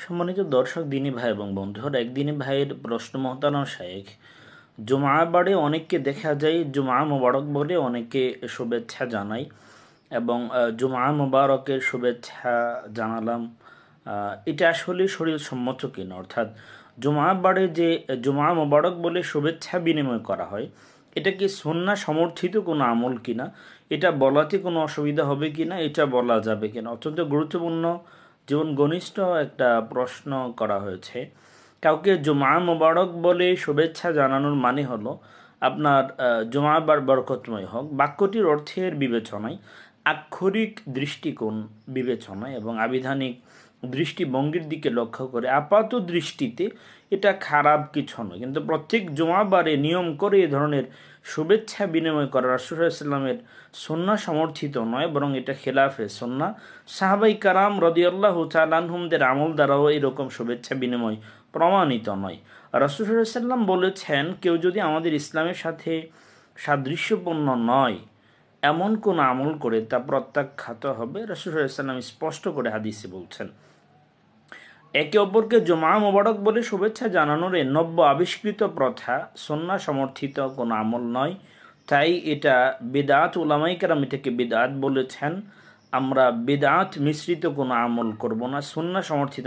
সম্মানিত দর্শক, দিনী ভাই এবং বন্ধুরা, একদিনী ভাইয়ের প্রশ্ন মহতারাম শায়েখ, জুমা বারে অনেককে দেখা যায় জুমা মোবারক বলে অনেকে শুভেচ্ছা জানায় এবং জুমা মোবারকের শুভেচ্ছা জানালাম। এটা আসলে শরীর সম্মত কিনা, অর্থাৎ জুমা বারে যে জুমা মোবারক বলে শুভেচ্ছা বিনিময় করা হয়, এটা কি সুন্নাহ সমর্থিত কোনো আমল কিনা, এটা বলাতে কোনো অসুবিধা হবে কিনা, এটা বলা যাবে কিনা, অত্যন্ত গুরুত্বপূর্ণ জীবন ঘনিষ্ঠ একটা প্রশ্ন করা হয়েছে। কাউকে জুমা মোবারক বলে শুভেচ্ছা জানানোর মানে হলো আপনার জুমা বরকতময় হোক, বাক্যটির অর্থের বিবেচনায়, আক্ষরিক দৃষ্টিকোণ বিবেচনায় এবং আবিধানিক দৃষ্টিভঙ্গির দিকে লক্ষ্য করে আপাত দৃষ্টিতে এটা খারাপ কিছু নয়, কিন্তু প্রত্যেক জুমাবারে নিয়ম করে এ ধরনের শুভেচ্ছা বিনিময় করা রাসূলুল্লাহ সাল্লাল্লাহু আলাইহি ওয়াসাল্লামের সুন্নাহ সমর্থিত নয়, বরং এটা খেলাফে সুন্নাহ। সাহাবাই কারাম রাদিয়াল্লাহু তাআলা আনহুমদের আমল দ্বারাও এরকম শুভেচ্ছা বিনিময় প্রমাণিত নয়। রাসূলুল্লাহ সাল্লাল্লাহু আলাইহি ওয়াসাল্লাম বলেছেন, কেউ যদি আমাদের ইসলামের সাথে সাদৃশ্যপূর্ণ নয় এমন কোন আমল করে তা প্রত্যাখ্যাত হবে। রাসূলুল্লাহ সাল্লাল্লাহু আলাইহি ওয়াসাল্লাম স্পষ্ট করে হাদিসে বলছেন। একে অপরকে জুমা মোবারক বলে শুভেচ্ছা জানানোর নব্য আবিষ্কৃত প্রথা সুন্নাহ সমর্থিত কোনো আমল নয়, তাই এটা বিদআত। উলামায়ে কেরাম এটাকে বিদআত বলেছেন। আমরা বিদআত মিশ্রিত কোনো আমল করব না, সুন্নাহ সমর্থিত